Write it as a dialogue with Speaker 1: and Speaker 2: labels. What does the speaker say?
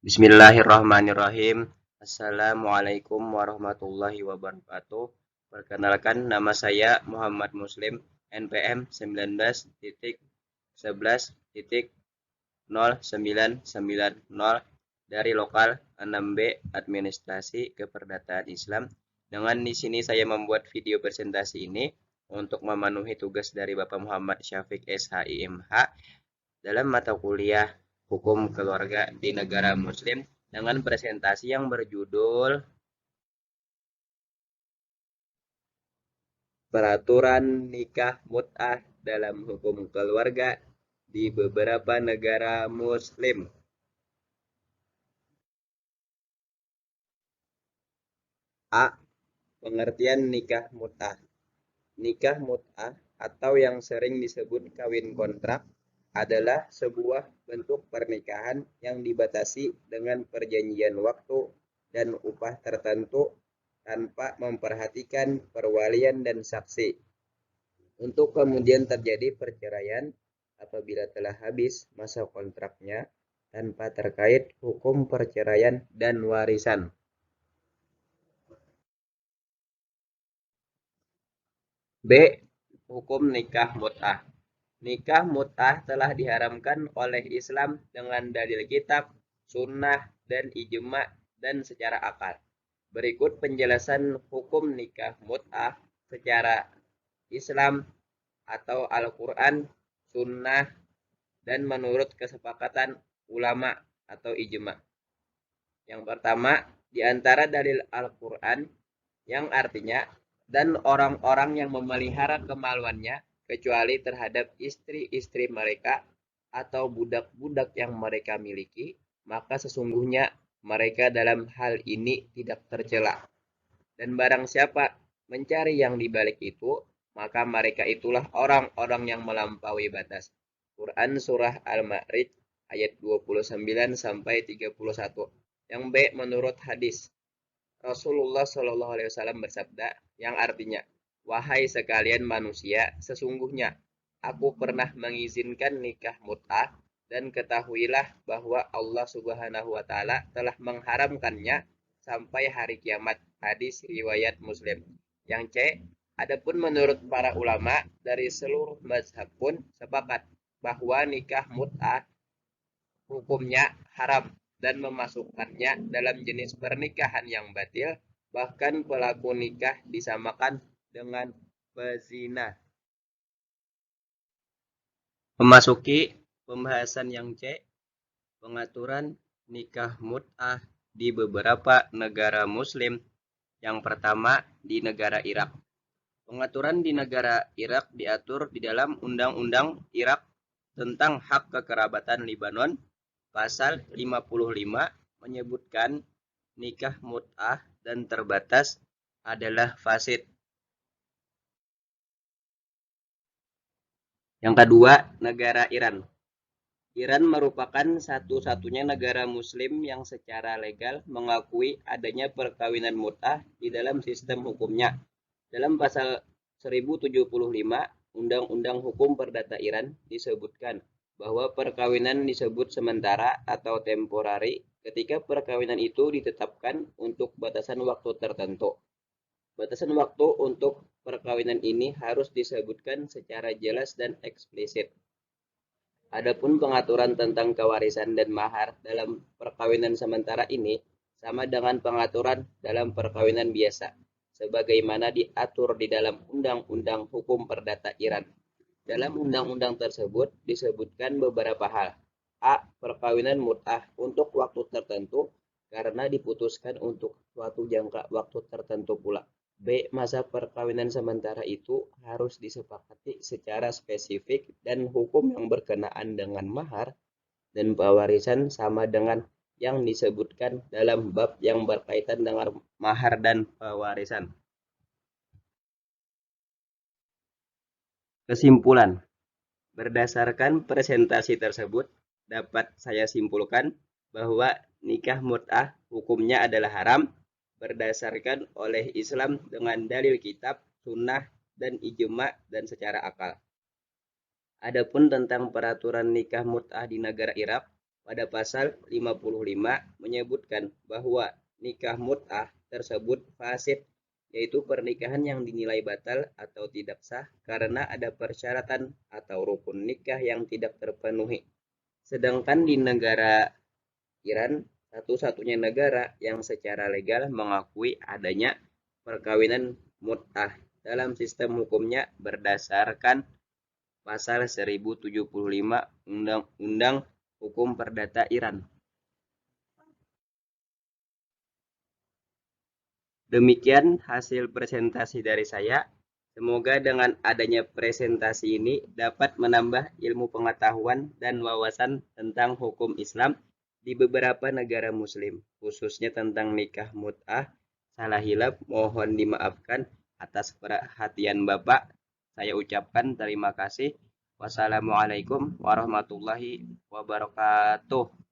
Speaker 1: Bismillahirrahmanirrahim. Assalamualaikum warahmatullahi wabarakatuh. Perkenalkan, nama saya Muhammad Muslim, NPM 19.11.0990 dari lokal 6B Administrasi Keperdataan Islam. Dengan di sini saya membuat video presentasi ini untuk memenuhi tugas dari Bapak Muhammad Syafiq SHIMH dalam mata kuliah Hukum Keluarga di Negara Muslim dengan presentasi yang berjudul Peraturan Nikah Mut'ah dalam Hukum Keluarga di beberapa negara Muslim. A. Pengertian nikah mut'ah. Nikah mut'ah atau yang sering disebut kawin kontrak adalah sebuah bentuk pernikahan yang dibatasi dengan perjanjian waktu dan upah tertentu tanpa memperhatikan perwalian dan saksi, untuk kemudian terjadi perceraian apabila telah habis masa kontraknya tanpa terkait hukum perceraian dan warisan. B. Hukum nikah mut'ah. Nikah mut'ah telah diharamkan oleh Islam dengan dalil kitab, sunnah, dan ijma' dan secara akal. Berikut penjelasan hukum nikah mut'ah secara Islam atau Al-Quran, sunnah, dan menurut kesepakatan ulama atau ijma'. Yang pertama, di antara dalil Al-Quran yang artinya, dan orang-orang yang memelihara kemaluannya kecuali terhadap istri-istri mereka atau budak-budak yang mereka miliki, maka sesungguhnya mereka dalam hal ini tidak tercela. Dan barang siapa mencari yang dibalik itu, maka mereka itulah orang-orang yang melampaui batas. Quran Surah Al-Ma'rij ayat 29-31. Yang B, menurut hadis Rasulullah Shallallahu Alaihi Wasallam bersabda, yang artinya, wahai sekalian manusia, sesungguhnya aku pernah mengizinkan nikah mut'ah, dan ketahuilah bahwa Allah Subhanahu Wa Taala telah mengharamkannya sampai hari kiamat. Hadis riwayat Muslim. Yang C, adapun menurut para ulama dari seluruh mazhab pun sepakat bahwa nikah mut'ah hukumnya haram dan memasukkannya dalam jenis pernikahan yang batil, bahkan pelaku nikah disamakan dengan pezina. Memasuki pembahasan yang C, pengaturan nikah mut'ah di beberapa negara Muslim. Yang pertama, di negara Irak. Pengaturan di negara Irak diatur di dalam Undang-Undang Irak tentang Hak Kekerabatan Libanon. Pasal 55 menyebutkan nikah mut'ah dan terbatas adalah fasid. Yang kedua, negara Iran. Iran merupakan satu-satunya negara Muslim yang secara legal mengakui adanya perkawinan mut'ah di dalam sistem hukumnya. Dalam pasal 1075 Undang-Undang Hukum Perdata Iran disebutkan bahwa perkawinan disebut sementara atau temporari ketika perkawinan itu ditetapkan untuk batasan waktu tertentu. Batasan waktu untuk perkawinan ini harus disebutkan secara jelas dan eksplisit. Adapun pengaturan tentang kewarisan dan mahar dalam perkawinan sementara ini sama dengan pengaturan dalam perkawinan biasa, sebagaimana diatur di dalam Undang-Undang Hukum Perdata Iran. Dalam undang-undang tersebut disebutkan beberapa hal. A. Perkawinan mut'ah untuk waktu tertentu karena diputuskan untuk suatu jangka waktu tertentu pula. B. Masa perkawinan sementara itu harus disepakati secara spesifik dan hukum yang berkenaan dengan mahar dan pewarisan sama dengan yang disebutkan dalam bab yang berkaitan dengan mahar dan pewarisan. Kesimpulan. Berdasarkan presentasi tersebut, dapat saya simpulkan bahwa nikah mut'ah hukumnya adalah haram berdasarkan oleh Islam dengan dalil kitab, sunnah, dan ijma' dan secara akal. Adapun tentang peraturan nikah mut'ah di negara Irak, pada pasal 55 menyebutkan bahwa nikah mut'ah tersebut fasid, yaitu pernikahan yang dinilai batal atau tidak sah karena ada persyaratan atau rukun nikah yang tidak terpenuhi. Sedangkan di negara Iran, satu-satunya negara yang secara legal mengakui adanya perkawinan mut'ah dalam sistem hukumnya berdasarkan pasal 1075 Undang-Undang Hukum Perdata Iran. Demikian hasil presentasi dari saya. Semoga dengan adanya presentasi ini dapat menambah ilmu pengetahuan dan wawasan tentang hukum Islam di beberapa negara muslim, khususnya tentang nikah mut'ah. Salah hilaf mohon dimaafkan. Atas perhatian Bapak, saya ucapkan terima kasih. Wassalamualaikum warahmatullahi wabarakatuh.